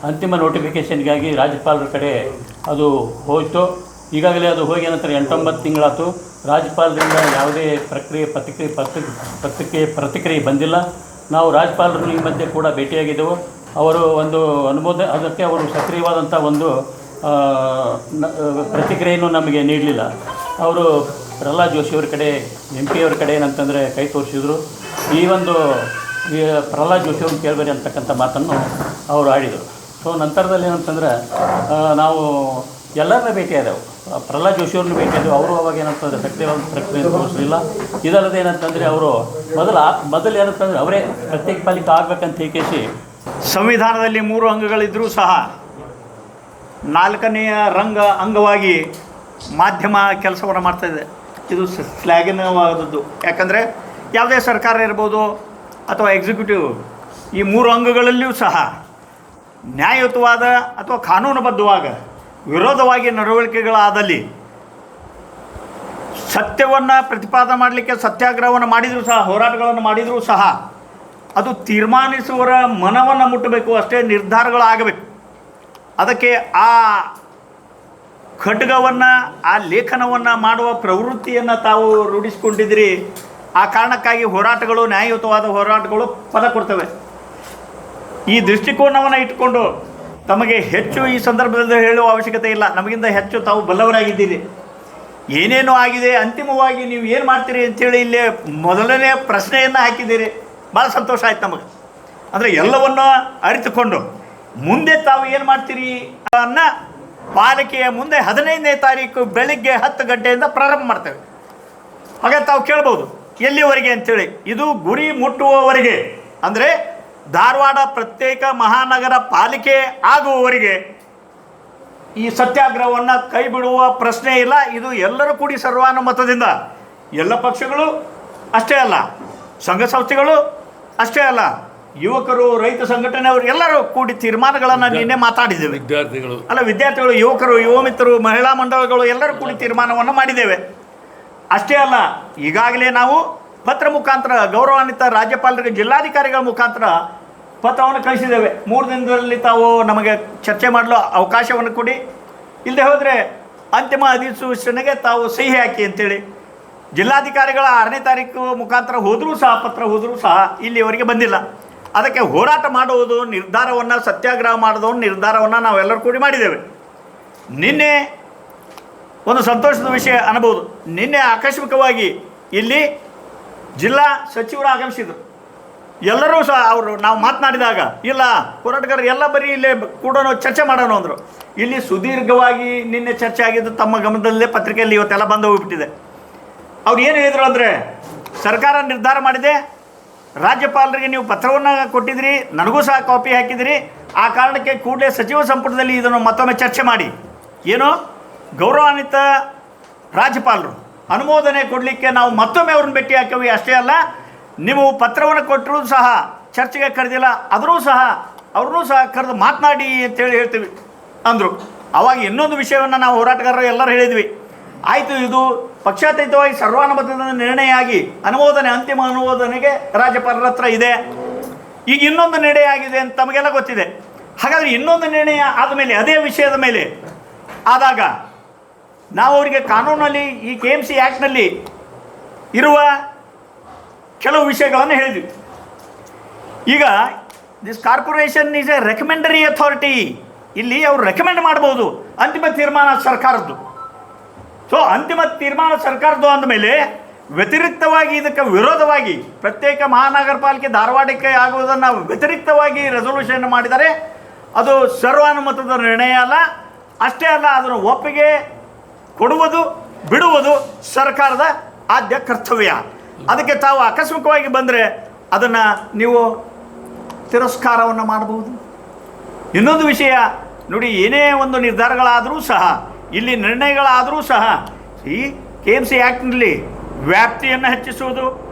ಅಂತಿಮ ನೋಟಿಫಿಕೇಷನ್ಗಾಗಿ ರಾಜ್ಯಪಾಲರ ಕಡೆ ಅದು ಹೋಯಿತು. ಈಗಾಗಲೇ ಅದು ಹೋಗಿ ನಂತರ 8-9 ತಿಂಗಳಾಯಿತು. ರಾಜ್ಯಪಾಲರಿಂದ ಯಾವುದೇ ಪ್ರತಿಕ್ರಿಯೆ ಬಂದಿಲ್ಲ. ನಾವು ರಾಜ್ಯಪಾಲರನ್ನು ಈ ಮಧ್ಯೆ ಕೂಡ ಭೇಟಿಯಾಗಿದ್ದೆವು. ಅವರು ಒಂದು ಅನುಮೋದನೆ ಅದಕ್ಕೆ ಅವರು ಸಕ್ರಿಯವಾದಂಥ ಒಂದು ಪ್ರತಿಕ್ರಿಯೆಯನ್ನು ನಮಗೆ ನೀಡಲಿಲ್ಲ. ಅವರು ಪ್ರಹ್ಲಾದ್ ಜೋಶಿಯವ್ರ ಕಡೆ MP ಅವ್ರ ಕಡೆ ಏನಂತಂದರೆ ಕೈ ತೋರಿಸಿದರು. ಈ ಪ್ರಹ್ಲಾದ್ ಜೋಶಿಯವ್ರನ್ನ ಕೇಳಬೇಡಿ ಅಂತಕ್ಕಂಥ ಮಾತನ್ನು ಅವರು ಆಡಿದರು. ಸೊ ನಂತರದಲ್ಲಿ ಏನಂತಂದರೆ ನಾವು ಎಲ್ಲರನ್ನ ಭೇಟಿಯಾದೆವು. ಪ್ರಹ್ಲಾದ್ ಜೋಶಿಯವ್ರನ್ನ ಭೇಟಿಯಾದೆವು. ಅವರು ಅವಾಗ ಏನಂತಂದರೆ ಸಕ್ರಿಯವಾದ ಪ್ರಕ್ರಿಯೆ ತೋರಿಸಲಿಲ್ಲ. ಇದಲ್ಲದೆ ಏನಂತಂದರೆ ಅವರು ಮೊದಲು ಏನಂತಂದರೆ ಅವರೇ ಪ್ರತ್ಯೇಕ ಪಾಲಿಕೆ ಆಗಬೇಕಂತ ಹೇಳಿ ಸಂವಿಧಾನದಲ್ಲಿ 3 ಅಂಗಗಳಿದ್ದರೂ ಸಹ 4ನೇ ಅಂಗವಾಗಿ ಮಾಧ್ಯಮ ಕೆಲಸವನ್ನು ಮಾಡ್ತಾಯಿದೆ. ಇದು ಶ್ಲಾಘನೀಯವಾದದ್ದು. ಯಾಕಂದರೆ ಯಾವುದೇ ಸರ್ಕಾರ ಇರ್ಬೋದು ಅಥವಾ ಎಕ್ಸಿಕ್ಯೂಟಿವ್, ಈ 3 ಅಂಗಗಳಲ್ಲಿಯೂ ಸಹ ನ್ಯಾಯಯುತವಾದ ಅಥವಾ ಕಾನೂನುಬದ್ಧವಾಗ ವಿರೋಧವಾಗಿ ನಡವಳಿಕೆಗಳಾದಲ್ಲಿ ಸತ್ಯವನ್ನು ಪ್ರತಿಪಾದನೆ ಮಾಡಲಿಕ್ಕೆ ಸತ್ಯಾಗ್ರಹವನ್ನು ಮಾಡಿದರೂ ಸಹ, ಹೋರಾಟಗಳನ್ನು ಮಾಡಿದರೂ ಸಹ ಅದು ತೀರ್ಮಾನಿಸುವವರ ಮನವನ್ನು ಮುಟ್ಟಬೇಕು, ಅಷ್ಟೇ ನಿರ್ಧಾರಗಳಾಗಬೇಕು. ಅದಕ್ಕೆ ಆ ಖಡ್ಗವನ್ನು, ಆ ಲೇಖನವನ್ನು ಮಾಡುವ ಪ್ರವೃತ್ತಿಯನ್ನು ತಾವು ರೂಢಿಸಿಕೊಂಡಿದ್ದೀರಿ. ಆ ಕಾರಣಕ್ಕಾಗಿ ಹೋರಾಟಗಳು, ನ್ಯಾಯಯುತವಾದ ಹೋರಾಟಗಳು ಫಲ ಕೊಡ್ತವೆ. ಈ ದೃಷ್ಟಿಕೋನವನ್ನು ಇಟ್ಟುಕೊಂಡು ತಮಗೆ ಹೆಚ್ಚು ಈ ಸಂದರ್ಭದಲ್ಲಿ ಹೇಳುವ ಅವಶ್ಯಕತೆ ಇಲ್ಲ. ನಮಗಿಂತ ಹೆಚ್ಚು ತಾವು ಬಲ್ಲವರಾಗಿದ್ದೀರಿ. ಏನೇನು ಆಗಿದೆ, ಅಂತಿಮವಾಗಿ ನೀವು ಏನು ಮಾಡ್ತೀರಿ ಅಂಥೇಳಿ ಇಲ್ಲೇ ಮೊದಲನೇ ಪ್ರಶ್ನೆಯನ್ನು ಹಾಕಿದ್ದೀರಿ. ಭಾಳ ಸಂತೋಷ ಆಯ್ತು ನಮಗೆ. ಅಂದರೆ ಎಲ್ಲವನ್ನು ಅರಿತುಕೊಂಡು ಮುಂದೆ ತಾವು ಏನು ಮಾಡ್ತೀರಿ ಅನ್ನೋ ಪಾಲಿಕೆಯ ಮುಂದೆ 15ನೇ ತಾರೀಕು ಬೆಳಿಗ್ಗೆ 10 ಗಂಟೆಯಿಂದ ಪ್ರಾರಂಭ ಮಾಡ್ತೇವೆ. ಹಾಗೆ ತಾವು ಕೇಳ್ಬೋದು ಎಲ್ಲಿವರೆಗೆ ಅಂಥೇಳಿ. ಇದು ಗುರಿ ಮುಟ್ಟುವವರೆಗೆ, ಅಂದರೆ ಧಾರವಾಡ ಪ್ರತ್ಯೇಕ ಮಹಾನಗರ ಪಾಲಿಕೆ ಆಗುವವರೆಗೆ ಈ ಸತ್ಯಾಗ್ರಹವನ್ನು ಕೈ ಬಿಡುವ ಪ್ರಶ್ನೆ ಇಲ್ಲ. ಇದು ಎಲ್ಲರೂ ಕೂಡಿ ಸರ್ವಾನುಮತದಿಂದ, ಎಲ್ಲ ಪಕ್ಷಗಳು ಅಷ್ಟೇ ಅಲ್ಲ, ಸಂಘ ಸಂಸ್ಥೆಗಳು ಅಷ್ಟೇ ಅಲ್ಲ, ಯುವಕರು, ರೈತ ಸಂಘಟನೆಯವರು ಎಲ್ಲರೂ ಕೂಡಿ ತೀರ್ಮಾನಗಳನ್ನು ನಿನ್ನೆ ಮಾತಾಡಿದ್ದೇವೆ. ವಿದ್ಯಾರ್ಥಿಗಳು, ಯುವಕರು, ಯುವ ಮಿತ್ರರು, ಮಹಿಳಾ ಮಂಡಳಗಳು ಎಲ್ಲರೂ ಕೂಡಿ ತೀರ್ಮಾನವನ್ನು ಮಾಡಿದ್ದೇವೆ. ಅಷ್ಟೇ ಅಲ್ಲ, ಈಗಾಗಲೇ ನಾವು ಪತ್ರ ಮುಖಾಂತರ ಗೌರವಾನ್ವಿತ ರಾಜ್ಯಪಾಲರಿಗೆ, ಜಿಲ್ಲಾಧಿಕಾರಿಗಳ ಮುಖಾಂತರ ಪತ್ರವನ್ನು ಕಳಿಸಿದ್ದೇವೆ. 3 ದಿನದಲ್ಲಿ ತಾವು ನಮಗೆ ಚರ್ಚೆ ಮಾಡಲು ಅವಕಾಶವನ್ನು ಕೊಡಿ, ಇಲ್ಲದೆ ಹೋದರೆ ಅಂತಿಮ ಅಧಿಸೂಚನೆಗೆ ತಾವು ಸಹಿ ಹಾಕಿ ಅಂತೇಳಿ ಜಿಲ್ಲಾಧಿಕಾರಿಗಳ 6ನೇ ತಾರೀಕು ಮುಖಾಂತರ ಹೋದರೂ ಸಹ, ಪತ್ರ ಹೋದರೂ ಸಹ ಇಲ್ಲಿವರೆಗೆ ಬಂದಿಲ್ಲ. ಅದಕ್ಕೆ ಹೋರಾಟ ಮಾಡುವುದು ನಿರ್ಧಾರವನ್ನು, ಸತ್ಯಾಗ್ರಹ ಮಾಡೋದು ನಿರ್ಧಾರವನ್ನು ನಾವೆಲ್ಲರೂ ಕೂಡಿ ಮಾಡಿದ್ದೇವೆ. ನಿನ್ನೆ ಒಂದು ಸಂತೋಷದ ವಿಷಯ ಅನ್ನಬಹುದು. ನಿನ್ನೆ ಆಕಸ್ಮಿಕವಾಗಿ ಇಲ್ಲಿ ಜಿಲ್ಲಾ ಸಚಿವರು ಆಗಮಿಸಿದರು. ಎಲ್ಲರೂ ಸಹ ನಾವು ಮಾತನಾಡಿದಾಗ, ಇಲ್ಲ ಹೋರಾಟಗಾರರು ಎಲ್ಲ ಬರೀ ಇಲ್ಲೇ ಕೂಡ ಚರ್ಚೆ ಮಾಡೋಣ ಅಂದರು. ಇಲ್ಲಿ ಸುದೀರ್ಘವಾಗಿ ನಿನ್ನೆ ಚರ್ಚೆ ಆಗಿದ್ದು ತಮ್ಮ ಗಮನದಲ್ಲೇ ಪತ್ರಿಕೆಯಲ್ಲಿ ಇವತ್ತೆಲ್ಲ ಬಂದು ಹೋಗಿಬಿಟ್ಟಿದೆ. ಅವ್ರು ಏನು ಹೇಳಿದರು ಅಂದರೆ, ಸರ್ಕಾರ ನಿರ್ಧಾರ ಮಾಡಿದೆ, ರಾಜ್ಯಪಾಲರಿಗೆ ನೀವು ಪತ್ರವನ್ನು ಕೊಟ್ಟಿದ್ದೀರಿ, ನನಗೂ ಸಹ ಕಾಪಿ ಹಾಕಿದಿರಿ, ಆ ಕಾರಣಕ್ಕೆ ಕೂಡಲೇ ಸಚಿವ ಸಂಪುಟದಲ್ಲಿ ಇದನ್ನು ಮತ್ತೊಮ್ಮೆ ಚರ್ಚೆ ಮಾಡಿ, ಏನು ಗೌರವಾನ್ವಿತ ರಾಜ್ಯಪಾಲರು ಅನುಮೋದನೆ ಕೊಡಲಿಕ್ಕೆ ನಾವು ಮತ್ತೊಮ್ಮೆ ಅವ್ರನ್ನ ಭೇಟಿ ಹಾಕೀವಿ. ಅಷ್ಟೇ ಅಲ್ಲ, ನೀವು ಪತ್ರವನ್ನು ಕೊಟ್ಟರೂ ಸಹ ಚರ್ಚೆಗೆ ಕರೆದಿಲ್ಲ, ಆದರೂ ಸಹ ಅವ್ರನ್ನೂ ಸಹ ಕರೆದು ಮಾತನಾಡಿ ಅಂತೇಳಿ ಹೇಳ್ತೀವಿ ಅಂದರು. ಆವಾಗ ಇನ್ನೊಂದು ವಿಷಯವನ್ನು ನಾವು ಹೋರಾಟಗಾರರು ಎಲ್ಲರೂ ಹೇಳಿದ್ವಿ. ಆಯಿತು, ಇದು ಪಕ್ಷಾತೀತವಾಗಿ ಸರ್ವಾನುಮತದ ನಿರ್ಣಯ ಆಗಿ ಅಂತಿಮ ಅನುಮೋದನೆಗೆ ರಾಜ್ಯಪಾಲರ ಹತ್ರ ಇದೆ. ಈಗ ಇನ್ನೊಂದು ನಿರ್ಣಯ ಆಗಿದೆ ಅಂತ ತಮಗೆಲ್ಲ ಗೊತ್ತಿದೆ. ಹಾಗಾದರೆ ಇನ್ನೊಂದು ನಿರ್ಣಯ ಆದಮೇಲೆ, ಅದೇ ವಿಷಯದ ಮೇಲೆ ಆದಾಗ ನಾವು ಅವರಿಗೆ ಕಾನೂನಲ್ಲಿ, ಈ KMC ಆ್ಯಕ್ಟ್ನಲ್ಲಿ ಇರುವ ಕೆಲವು ವಿಷಯಗಳನ್ನು ಹೇಳಿದ್ವಿ. ಈಗ this corporation is a recommendatory authority. ಇಲ್ಲಿ ಅವರು ರೆಕಮೆಂಡ್ ಮಾಡ್ಬೋದು, ಅಂತಿಮ ತೀರ್ಮಾನ ಸರ್ಕಾರದ್ದು. ಸೊ ಅಂತಿಮ ತೀರ್ಮಾನ ಸರ್ಕಾರದ್ದು ಅಂದಮೇಲೆ ವ್ಯತಿರಿಕ್ತವಾಗಿ, ಇದಕ್ಕೆ ವಿರೋಧವಾಗಿ ಪ್ರತ್ಯೇಕ ಮಹಾನಗರ ಪಾಲಿಕೆ ಧಾರವಾಡಕ್ಕೆ ಆಗುವುದನ್ನು ವ್ಯತಿರಿಕ್ತವಾಗಿ ರೆಸೊಲ್ಯೂಷನ್ ಮಾಡಿದರೆ ಅದು ಸರ್ವಾನುಮತದ ನಿರ್ಣಯ ಅಲ್ಲ. ಅಷ್ಟೇ ಅಲ್ಲ, ಅದನ್ನು ಒಪ್ಪಿಗೆ ಕೊಡುವುದು ಬಿಡುವುದು ಸರ್ಕಾರದ ಆದ್ಯ ಕರ್ತವ್ಯ. ಅದಕ್ಕೆ ತಾವು ಆಕಸ್ಮಿಕವಾಗಿ ಬಂದರೆ ಅದನ್ನು ನೀವು ತಿರಸ್ಕಾರವನ್ನು ಮಾಡಬಹುದು. ಇನ್ನೊಂದು ವಿಷಯ ನೋಡಿ, ಏನೇ ಒಂದು ನಿರ್ಧಾರಗಳಾದರೂ ಸಹ, ಇಲ್ಲಿ ನಿರ್ಣಯಗಳಾದರೂ ಸಹ, ಈ KMC ಆ್ಯಕ್ಟ್ನಲ್ಲಿ ವ್ಯಾಪ್ತಿಯನ್ನು ಹೆಚ್ಚಿಸುವುದು,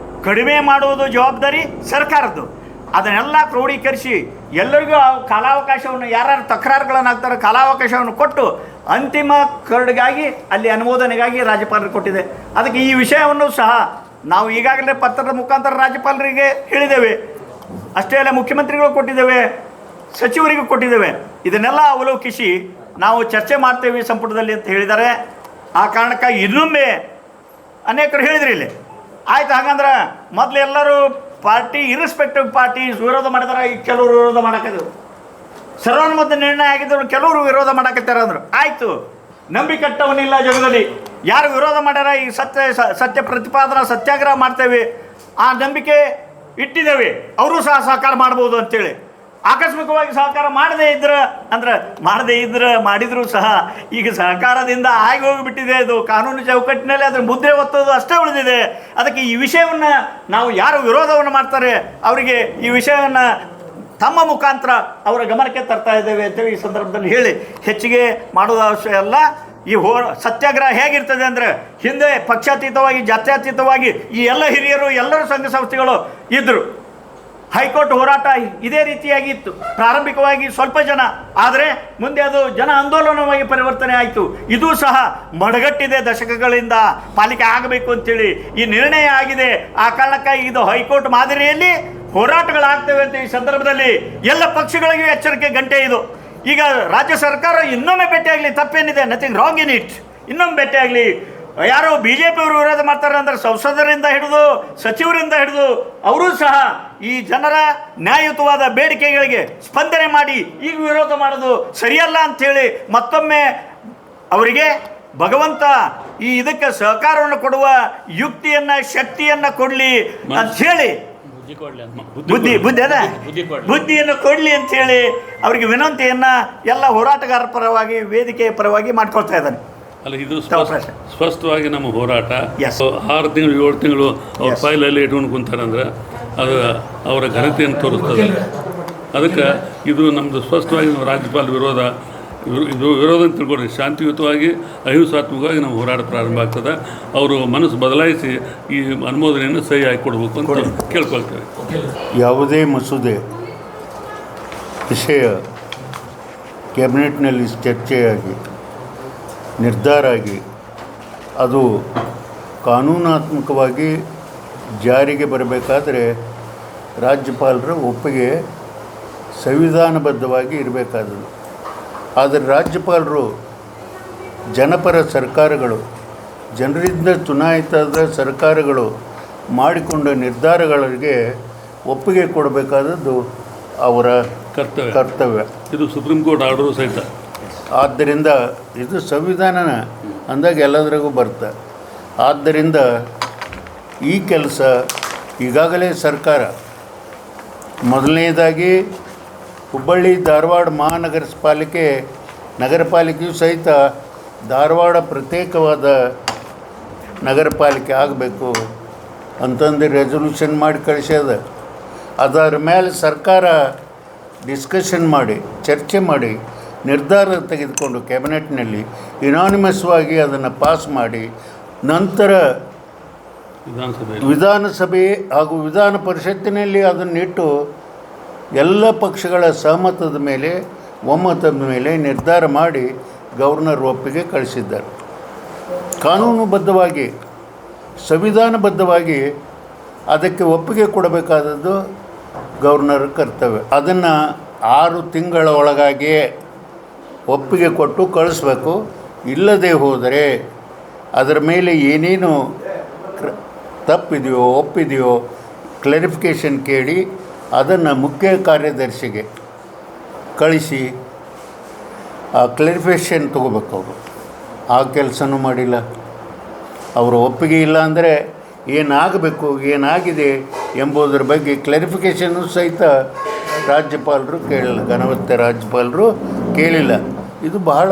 ಕಡಿಮೆ ಮಾಡುವುದು ಜವಾಬ್ದಾರಿ ಸರ್ಕಾರದ್ದು. ಅದನ್ನೆಲ್ಲ ಕ್ರೋಢೀಕರಿಸಿ ಎಲ್ಲರಿಗೂ ಕಾಲಾವಕಾಶವನ್ನು, ಯಾರ್ಯಾರು ತಕರಾರುಗಳನ್ನು ಹಾಕ್ತಾರೆ ಕಾಲಾವಕಾಶವನ್ನು ಕೊಟ್ಟು ಅಂತಿಮ ಕರಡಿಗಾಗಿ, ಅಲ್ಲಿ ಅನುಮೋದನೆಗಾಗಿ ರಾಜ್ಯಪಾಲರಿಗೆ ಕೊಟ್ಟಿದೆ. ಅದಕ್ಕೆ ಈ ವಿಷಯವನ್ನು ಸಹ ನಾವು ಈಗಾಗಲೇ ಪತ್ರದ ಮುಖಾಂತರ ರಾಜ್ಯಪಾಲರಿಗೆ ಹೇಳಿದ್ದೇವೆ. ಅಷ್ಟೇ ಅಲ್ಲ, ಮುಖ್ಯಮಂತ್ರಿಗಳು ಕೊಟ್ಟಿದ್ದೇವೆ, ಸಚಿವರಿಗೂ ಕೊಟ್ಟಿದ್ದೇವೆ. ಇದನ್ನೆಲ್ಲ ಅವಲೋಕಿಸಿ ನಾವು ಚರ್ಚೆ ಮಾಡ್ತೇವೆ ಸಂಪುಟದಲ್ಲಿ ಅಂತ ಹೇಳಿದ್ದಾರೆ. ಆ ಕಾರಣಕ್ಕಾಗಿ ಇನ್ನೊಮ್ಮೆ ಅನೇಕರು ಹೇಳಿದ್ರಿ ಇಲ್ಲಿ. ಆಯ್ತು, ಹಾಗಂದ್ರೆ ಮೊದಲು ಎಲ್ಲರೂ ಪಾರ್ಟಿ ಇರ್ರೆಸ್ಪೆಕ್ಟಿವ್ ಪಾರ್ಟಿ ವಿರೋಧ ಮಾಡಿದಾರೆ, ಈಗ ಕೆಲವರು ವಿರೋಧ ಮಾಡಾಕಿದ್ರು. ಸರ್ವಾನುಮತ ನಿರ್ಣಯ ಆಗಿದ್ದವರು ಕೆಲವರು ವಿರೋಧ ಮಾಡಾಕತ್ತಾರ ಅಂದರು. ಆಯಿತು, ನಂಬಿಕಟ್ಟವನಿಲ್ಲ ಜಗದಲ್ಲಿ. ಯಾರು ವಿರೋಧ ಮಾಡ್ಯಾರ, ಈ ಸತ್ಯ ಪ್ರತಿಪಾದನಾ ಸತ್ಯಾಗ್ರಹ ಮಾಡ್ತೇವೆ, ಆ ನಂಬಿಕೆ ಇಟ್ಟಿದ್ದೇವೆ, ಅವರು ಸಹ ಸಹಕಾರ ಮಾಡ್ಬೋದು ಅಂತೇಳಿ. ಆಕಸ್ಮಿಕವಾಗಿ ಸಹಕಾರ ಮಾಡದೇ ಮಾಡಿದರೂ ಸಹ ಈಗ ಸಹಕಾರದಿಂದ ಆಗಿ ಹೋಗಿಬಿಟ್ಟಿದೆ. ಅದು ಕಾನೂನು ಚೌಕಟ್ಟಿನಲ್ಲಿ ಅದರ ಮುದ್ರೆ ಒತ್ತೋದು ಅಷ್ಟೇ ಉಳಿದಿದೆ. ಅದಕ್ಕೆ ಈ ವಿಷಯವನ್ನು ನಾವು ಯಾರು ವಿರೋಧವನ್ನು ಮಾಡ್ತಾರೆ ಅವರಿಗೆ ಈ ವಿಷಯವನ್ನು ತಮ್ಮ ಮುಖಾಂತರ ಅವರ ಗಮನಕ್ಕೆ ತರ್ತಾ ಇದ್ದೇವೆ ಅಂತೇಳಿ ಈ ಸಂದರ್ಭದಲ್ಲಿ ಹೇಳಿ, ಹೆಚ್ಚಿಗೆ ಮಾಡೋದು ಅವಶ್ಯ ಅಲ್ಲ. ಈ ಸತ್ಯಾಗ್ರಹ ಹೇಗಿರ್ತದೆ ಅಂದರೆ, ಹಿಂದೆ ಪಕ್ಷಾತೀತವಾಗಿ ಜಾತ್ಯತೀತವಾಗಿ ಈ ಎಲ್ಲ ಹಿರಿಯರು ಎಲ್ಲರೂ ಸಂಘ ಸಂಸ್ಥೆಗಳು ಇದ್ದರು. ಹೈಕೋರ್ಟ್ ಹೋರಾಟ ಇದೇ ರೀತಿಯಾಗಿ ಇತ್ತು. ಪ್ರಾರಂಭಿಕವಾಗಿ ಸ್ವಲ್ಪ ಜನ, ಆದರೆ ಮುಂದೆ ಅದು ಜನ ಆಂದೋಲನವಾಗಿ ಪರಿವರ್ತನೆ ಆಯಿತು. ಇದೂ ಸಹ ಮಡಗಟ್ಟಿದೆ, ದಶಕಗಳಿಂದ ಪಾಲಿಕೆ ಆಗಬೇಕು ಅಂತೇಳಿ ಈ ನಿರ್ಣಯ ಆಗಿದೆ. ಆ ಕಾರಣಕ್ಕಾಗಿ ಇದು ಹೈಕೋರ್ಟ್ ಮಾದರಿಯಲ್ಲಿ ಹೋರಾಟಗಳಾಗ್ತವೆ ಅಂತ ಈ ಸಂದರ್ಭದಲ್ಲಿ ಎಲ್ಲ ಪಕ್ಷಗಳಿಗೂ ಎಚ್ಚರಿಕೆ ಗಂಟೆ ಇದು. ಈಗ ರಾಜ್ಯ ಸರ್ಕಾರ ಇನ್ನೊಮ್ಮೆ ಭೇಟಿಯಾಗಲಿ, ತಪ್ಪೇನಿದೆ, ನಥಿಂಗ್ ರಾಂಗ್ ಇನ್ ಇಟ್. ಇನ್ನೊಮ್ಮೆ ಭೇಟಿಯಾಗಲಿ. ಯಾರೋ ಬಿ ಜೆ ಪಿಯವರು ವಿರೋಧ ಮಾಡ್ತಾರೆ ಅಂದರೆ ಸಂಸದರಿಂದ ಹಿಡಿದು ಸಚಿವರಿಂದ ಹಿಡಿದು ಅವರೂ ಸಹ ಈ ಜನರ ನ್ಯಾಯಯುತವಾದ ಬೇಡಿಕೆಗಳಿಗೆ ಸ್ಪಂದನೆ ಮಾಡಿ ಈಗ ವಿರೋಧ ಮಾಡೋದು ಸರಿಯಲ್ಲ ಅಂಥೇಳಿ ಮತ್ತೊಮ್ಮೆ ಅವರಿಗೆ ಭಗವಂತ ಈ ಇದಕ್ಕೆ ಸಹಕಾರವನ್ನು ಕೊಡುವ ಯುಕ್ತಿಯನ್ನು ಶಕ್ತಿಯನ್ನು ಕೊಡಲಿ ಅಂಥೇಳಿ, ಬುದ್ಧಿಯನ್ನು ಕೊಡಲಿ ಅಂಥೇಳಿ ಅವರಿಗೆ ವಿನಂತಿಯನ್ನು ಎಲ್ಲ ಹೋರಾಟಗಾರರ ಪರವಾಗಿ, ವೇದಿಕೆಯ ಪರವಾಗಿ ಮಾಡ್ಕೊಳ್ತಾ ಇದ್ದಾನೆ. ಅಲ್ಲ, ಇದು ಸ್ಪಷ್ಟವಾಗಿ ನಮ್ಮ ಹೋರಾಟ 6 ತಿಂಗಳು 7 ತಿಂಗಳು ಅವ್ರ ಫೈಲಲ್ಲಿ ಇಟ್ಕೊಂಡು ಕುಂತಾರಂದ್ರೆ ಅದು ಅವರ ಘನತೆಯನ್ನು ತೋರಿಸ್ತದೆ. ಅದಕ್ಕೆ ಇದು ನಮ್ಮದು ಸ್ಪಷ್ಟವಾಗಿ ನಾವು ರಾಜ್ಯಪಾಲ ಇದು ವಿರೋಧ ಅಂತ ತಿಳ್ಕೊಡ್ರಿ. ಶಾಂತಿಯುತವಾಗಿ ಅಹಿಂಸಾತ್ಮಕವಾಗಿ ನಮ್ಮ ಹೋರಾಟ ಪ್ರಾರಂಭ ಆಗ್ತದೆ. ಅವರು ಮನಸ್ಸು ಬದಲಾಯಿಸಿ ಈ ಅನುಮೋದನೆಯನ್ನು ಸಹಿ ಹಾಕಿ ಕೊಡಬೇಕು ಅಂತ ಕೇಳ್ಕೊಳ್ತೇವೆ. ಯಾವುದೇ ಮಸೂದೆ ವಿಷಯ ಕ್ಯಾಬಿನೆಟ್ನಲ್ಲಿ ಚರ್ಚೆಯಾಗಿ ನಿರ್ಧಾರ ಆಗಿ ಅದು ಕಾನೂನಾತ್ಮಕವಾಗಿ ಜಾರಿಗೆ ಬರಬೇಕಾದರೆ ರಾಜ್ಯಪಾಲರ ಒಪ್ಪಿಗೆ ಸಂವಿಧಾನಬದ್ಧವಾಗಿ ಇರಬೇಕಾದದ್ದು. ಆದರೆ ರಾಜ್ಯಪಾಲರು ಜನಪರ ಸರ್ಕಾರಗಳು, ಜನರಿಂದ ಚುನಾಯಿತದ ಸರ್ಕಾರಗಳು ಮಾಡಿಕೊಂಡ ನಿರ್ಧಾರಗಳಿಗೆ ಒಪ್ಪಿಗೆ ಕೊಡಬೇಕಾದದ್ದು ಅವರ ಕರ್ತವ್ಯ. ಇದು ಸುಪ್ರೀಂ ಕೋರ್ಟ್ ಆರ್ಡರು ಸಹಿತ. ಆದ್ದರಿಂದ ಇದು ಸಂವಿಧಾನನ ಅಂದಾಗ ಎಲ್ಲದರಾಗೂ ಬರುತ್ತೆ. ಆದ್ದರಿಂದ ಈ ಕೆಲಸ ಈಗಾಗಲೇ ಸರ್ಕಾರ ಮೊದಲನೇದಾಗಿ ಹುಬ್ಬಳ್ಳಿ ಧಾರವಾಡ ನಗರ ಪಾಲಿಕೆಯು ಸಹಿತ ಧಾರವಾಡ ಪ್ರತ್ಯೇಕವಾದ ನಗರ ಪಾಲಿಕೆ ಆಗಬೇಕು ಅಂತಂದು ರೆಸೊಲ್ಯೂಷನ್ ಮಾಡಿ ಕಳಿಸ್ಯದ. ಅದರ ಮೇಲೆ ಸರ್ಕಾರ ಡಿಸ್ಕಷನ್ ಮಾಡಿ, ಚರ್ಚೆ ಮಾಡಿ, ನಿರ್ಧಾರ ತೆಗೆದುಕೊಂಡು ಕ್ಯಾಬಿನೆಟ್ನಲ್ಲಿ ಯುನಾನಿಮಸ್ವಾಗಿ ಅದನ್ನು ಪಾಸ್ ಮಾಡಿ ನಂತರ ವಿಧಾನಸಭೆ ಹಾಗೂ ವಿಧಾನ ಪರಿಷತ್ತಿನಲ್ಲಿ ಅದನ್ನಿಟ್ಟು ಎಲ್ಲ ಪಕ್ಷಗಳ ಸಹಮತದ ಮೇಲೆ, ಒಮ್ಮತದ ಮೇಲೆ ನಿರ್ಧಾರ ಮಾಡಿ ಗವರ್ನರ್ ಒಪ್ಪಿಗೆ ಕಳಿಸಿದ್ದಾರೆ. ಕಾನೂನುಬದ್ಧವಾಗಿ, ಸಂವಿಧಾನಬದ್ಧವಾಗಿ ಅದಕ್ಕೆ ಒಪ್ಪಿಗೆ ಕೊಡಬೇಕಾದದ್ದು ಗವರ್ನರ್ ಕರ್ತವ್ಯ. ಅದನ್ನು 6 ತಿಂಗಳ ಒಳಗಾಗಿಯೇ ಒಪ್ಪಿಗೆ ಕೊಟ್ಟು ಕಳಿಸ್ಬೇಕು. ಇಲ್ಲದೆ ಹೋದರೆ ಅದರ ಮೇಲೆ ಏನೇನು ತಪ್ಪಿದೆಯೋ ಒಪ್ಪಿದೆಯೋ ಕ್ಲಾರಿಫಿಕೇಷನ್ ಕೇಳಿ ಅದನ್ನು ಮುಖ್ಯ ಕಾರ್ಯದರ್ಶಿಗೆ ಕಳಿಸಿ ಆ ಕ್ಲಾರಿಫಿಕೇಷನ್ ತೊಗೋಬೇಕು. ಅವರು ಆ ಕೆಲಸನೂ ಮಾಡಿಲ್ಲ. ಅವರು ಒಪ್ಪಿಗೆ ಇಲ್ಲ ಅಂದರೆ ಏನಾಗಬೇಕು, ಏನಾಗಿದೆ ಎಂಬುದರ ಬಗ್ಗೆ ಕ್ಲಾರಿಫಿಕೇಷನ್ನು ಸಹಿತ ರಾಜ್ಯಪಾಲರು ಕೇಳಿಲ್ಲ. ಘನವತ್ತ ರಾಜ್ಯಪಾಲರು ಕೇಳಿಲ್ಲ. ಇದು ಬಹಳ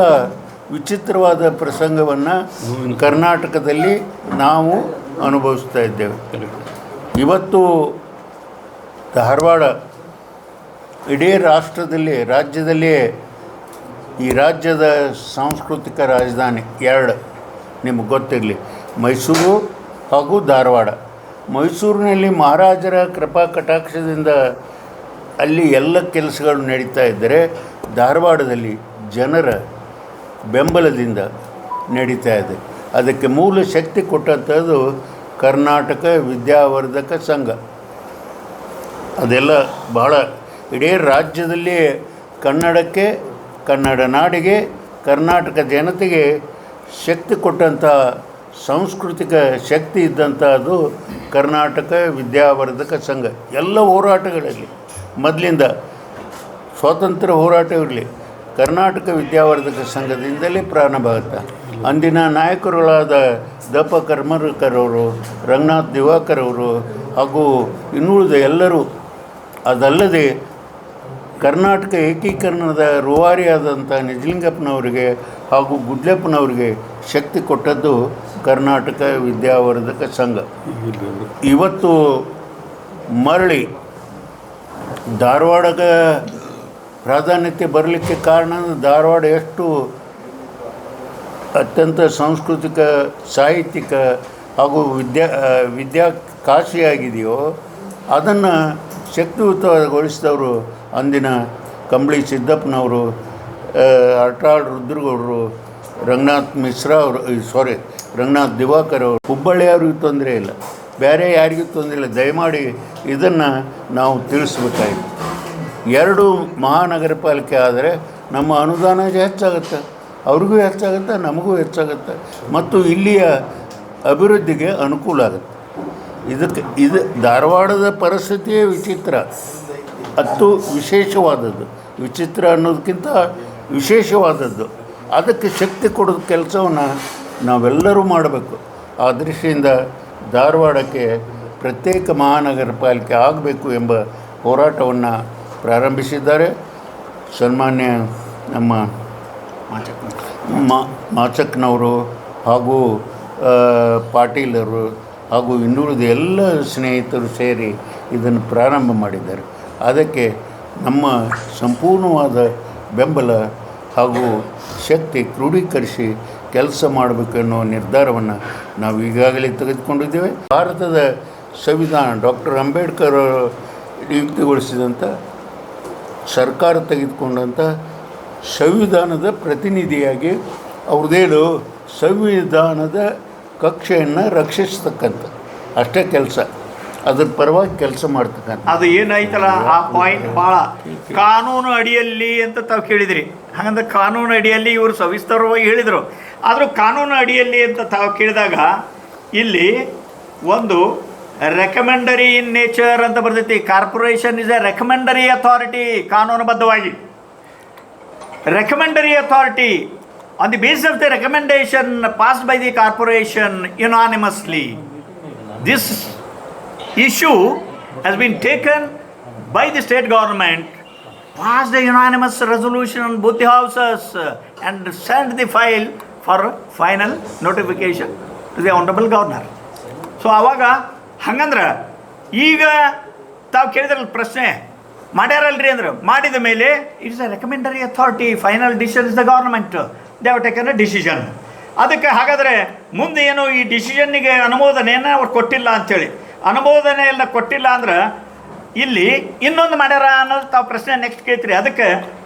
ವಿಚಿತ್ರವಾದ ಪ್ರಸಂಗವನ್ನು ಕರ್ನಾಟಕದಲ್ಲಿ ನಾವು ಅನುಭವಿಸ್ತಾ ಇದ್ದೇವೆ. ಇವತ್ತು ಧಾರವಾಡ ಇಡೀ ರಾಜ್ಯದಲ್ಲಿಯೇ ಈ ರಾಜ್ಯದ ಸಾಂಸ್ಕೃತಿಕ ರಾಜಧಾನಿ 2 ನಿಮಗೆ ಗೊತ್ತಿರಲಿ, ಮೈಸೂರು ಹಾಗೂ ಧಾರವಾಡ. ಮೈಸೂರಿನಲ್ಲಿ ಮಹಾರಾಜರ ಕೃಪಾ ಕಟಾಕ್ಷದಿಂದ ಅಲ್ಲಿ ಎಲ್ಲ ಕೆಲಸಗಳು ನಡೀತಾ ಇದ್ದರೆ, ಧಾರವಾಡದಲ್ಲಿ ಜನರ ಬೆಂಬಲದಿಂದ ನಡೀತಾ ಇದೆ. ಅದಕ್ಕೆ ಮೂಲ ಶಕ್ತಿ ಕೊಟ್ಟಂಥದ್ದು ಕರ್ನಾಟಕ ವಿದ್ಯಾವರ್ಧಕ ಸಂಘ. ಅದೆಲ್ಲ ಬಹಳ ಇಡೀ ರಾಜ್ಯದಲ್ಲಿ ಕನ್ನಡಕ್ಕೆ ಕನ್ನಡ ನಾಡಿಗೆ ಕರ್ನಾಟಕ ಜನತೆಗೆ ಶಕ್ತಿ ಕೊಟ್ಟಂಥ ಸಾಂಸ್ಕೃತಿಕ ಶಕ್ತಿ ಇದ್ದಂಥದ್ದು ಕರ್ನಾಟಕ ವಿದ್ಯಾವರ್ಧಕ ಸಂಘ. ಎಲ್ಲ ಹೋರಾಟಗಳಲ್ಲಿ ಮೊದಲಿಂದ ಸ್ವಾತಂತ್ರ್ಯ ಹೋರಾಟ ಇರಲಿ ಕರ್ನಾಟಕ ವಿದ್ಯಾವರ್ಧಕ ಸಂಘದಿಂದಲೇ ಪ್ರಾರಂಭ ಆಗುತ್ತೆ. ಅಂದಿನ ನಾಯಕರುಗಳಾದ ದ.ಪ. ಕರ್ಮರ್ಕರ್ ಅವರು, ರಂಗನಾಥ್ ದಿವಾಕರ್ ಅವರು ಹಾಗೂ ಇನ್ನುಳಿದ ಎಲ್ಲರೂ, ಅದಲ್ಲದೆ ಕರ್ನಾಟಕ ಏಕೀಕರಣದ ರೂವಾರಿಯಾದಂಥ ನಿಜಲಿಂಗಪ್ಪನವರಿಗೆ ಹಾಗೂ ಗುಡ್ಲೆಪ್ಪನವರಿಗೆ ಶಕ್ತಿ ಕೊಟ್ಟದ್ದು ಕರ್ನಾಟಕ ವಿದ್ಯಾವರ್ಧಕ ಸಂಘ. ಇವತ್ತು ಮರಳಿ ಧಾರವಾಡಕ್ಕೆ ಪ್ರಾಧಾನ್ಯತೆ ಬರಲಿಕ್ಕೆ ಕಾರಣ ಧಾರವಾಡ ಎಷ್ಟು ಅತ್ಯಂತ ಸಾಂಸ್ಕೃತಿಕ, ಸಾಹಿತ್ಯಿಕ ಹಾಗೂ ವಿದ್ಯಾ ಕಾಶಿಯಾಗಿದೆಯೋ ಅದನ್ನು ಶಕ್ತಿಯುತಗೊಳಿಸಿದವರು ಅಂದಿನ ಕಂಬಳಿ ಸಿದ್ದಪ್ಪನವರು, ಅಟಾಳ್ ರುದ್ರಗೌಡರು, ರಂಗನಾಥ್ ಮಿಶ್ರಾ ಅವರು, ರಂಗನಾಥ್ ದಿವಾಕರ್ ಅವರು. ಹುಬ್ಬಳ್ಳಿಯವ್ರಿಗೂ ತೊಂದರೆ ಇಲ್ಲ, ಬೇರೆ ಯಾರಿಗೂ ತೊಂದರೆ ಇಲ್ಲ. ದಯಮಾಡಿ ಇದನ್ನು ನಾವು ತಿಳಿಸ್ಬೇಕಾಗಿತ್ತು. 2 ಮಹಾನಗರ ಪಾಲಿಕೆ ಆದರೆ ನಮ್ಮ ಅನುದಾನ ಹೆಚ್ಚಾಗುತ್ತೆ, ಅವ್ರಿಗೂ ಹೆಚ್ಚಾಗುತ್ತೆ, ನಮಗೂ ಹೆಚ್ಚಾಗುತ್ತೆ ಮತ್ತು ಇಲ್ಲಿಯ ಅಭಿವೃದ್ಧಿಗೆ ಅನುಕೂಲ ಆಗುತ್ತೆ. ಇದು ಧಾರವಾಡದ ಪರಿಸ್ಥಿತಿಯೇ ವಿಚಿತ್ರ, ಅಷ್ಟು ವಿಶೇಷವಾದದ್ದು. ವಿಚಿತ್ರ ಅನ್ನೋದಕ್ಕಿಂತ ವಿಶೇಷವಾದದ್ದು. ಅದಕ್ಕೆ ಶಕ್ತಿ ಕೊಡೋ ಕೆಲಸವನ್ನು ನಾವೆಲ್ಲರೂ ಮಾಡಬೇಕು. ಆ ದೃಷ್ಟಿಯಿಂದ ಧಾರವಾಡಕ್ಕೆ ಪ್ರತ್ಯೇಕ ಮಹಾನಗರ ಪಾಲಿಕೆ ಆಗಬೇಕು ಎಂಬ ಹೋರಾಟವನ್ನು ಪ್ರಾರಂಭಿಸಿದ್ದಾರೆ ಸನ್ಮಾನ್ಯ ನಮ್ಮ ಮಾಚಕ್ನವರು ಹಾಗೂ ಪಾಟೀಲರು ಹಾಗೂ ಇನ್ನುಳಿದ ಎಲ್ಲ ಸ್ನೇಹಿತರು ಸೇರಿ ಇದನ್ನು ಪ್ರಾರಂಭ ಮಾಡಿದ್ದಾರೆ. ಅದಕ್ಕೆ ನಮ್ಮ ಸಂಪೂರ್ಣವಾದ ಬೆಂಬಲ ಹಾಗೂ ಶಕ್ತಿ ಕ್ರೋಢೀಕರಿಸಿ ಕೆಲಸ ಮಾಡಬೇಕು ಅನ್ನೋ ನಿರ್ಧಾರವನ್ನು ನಾವು ಈಗಾಗಲೇ ತೆಗೆದುಕೊಂಡಿದ್ದೇವೆ. ಭಾರತದ ಸಂವಿಧಾನ ಡಾಕ್ಟರ್ ಅಂಬೇಡ್ಕರ್ ನಿಯುಕ್ತಿಗೊಳಿಸಿದಂಥ ಸರ್ಕಾರ ತೆಗೆದುಕೊಂಡಂಥ ಸಂವಿಧಾನದ ಪ್ರತಿನಿಧಿಯಾಗಿ ಅವ್ರದ್ದೇನು ಸಂವಿಧಾನದ ಕಕ್ಷೆಯನ್ನು ರಕ್ಷಿಸ್ತಕ್ಕಂಥ ಅಷ್ಟೇ ಕೆಲಸ, ಅದ್ರ ಪರವಾಗಿ ಕೆಲಸ ಮಾಡ್ತಕ್ಕಂಥ. ಅದು ಏನಾಯ್ತಲ್ಲ ಆ ಪಾಯಿಂಟ್ ಭಾಳ ಕಾನೂನು ಅಡಿಯಲ್ಲಿ ಅಂತ ತಾವು ಕೇಳಿದ್ರಿ. ಹಾಗಂದ್ರೆ ಕಾನೂನು ಅಡಿಯಲ್ಲಿ ಇವರು ಸವಿಸ್ತರವಾಗಿ ಹೇಳಿದರು. ಆದರೂ ಕಾನೂನು ಅಡಿಯಲ್ಲಿ ಅಂತ ತಾವು ಕೇಳಿದಾಗ ಇಲ್ಲಿ ಒಂದು ರೆಕಮೆಂಡರಿ ಇನ್ ನೇಚರ್ ಅಂತ ಬರ್ತೈತಿ. Corporation is A recommendatory authority, ಕಾನೂನುಬದ್ಧವಾಗಿ recommendatory authority on the basis of the recommendation passed by the corporation unanimously. This issue has been taken by the state government, passed a unanimous resolution on both the houses and sent the file for final notification to the honorable governor. So ಆವಾಗ ಹಂಗಂದ್ರೆ ಈಗ ತಾವು ಕೇಳಿದ್ರಲ್ಲ ಪ್ರಶ್ನೆ ಮಾಡ್ಯಾರಲ್ರಿ ಅಂದ್ರೆ, ಮಾಡಿದ ಮೇಲೆ it's a recommendatory authority, final decision is the government, they have taken a decision. ಅದಕ್ಕೆ ಹಾಗಾದರೆ ಮುಂದೆ ಏನು ಈ ಡಿಸಿಷನ್ನಿಗೆ ಅನುಮೋದನೆಯನ್ನು ಅವ್ರು ಕೊಟ್ಟಿಲ್ಲ ಅಂಥೇಳಿ, ಅನುಮೋದನೆ ಎಲ್ಲ ಕೊಟ್ಟಿಲ್ಲ ಅಂದ್ರೆ ಇಲ್ಲಿ ಇನ್ನೊಂದು ಮಾಡ್ಯಾರ ಅನ್ನೋದು ತಾವು ಪ್ರಶ್ನೆ ನೆಕ್ಸ್ಟ್ ಕೇಳ್ತೀರಿ. ಅದಕ್ಕೆ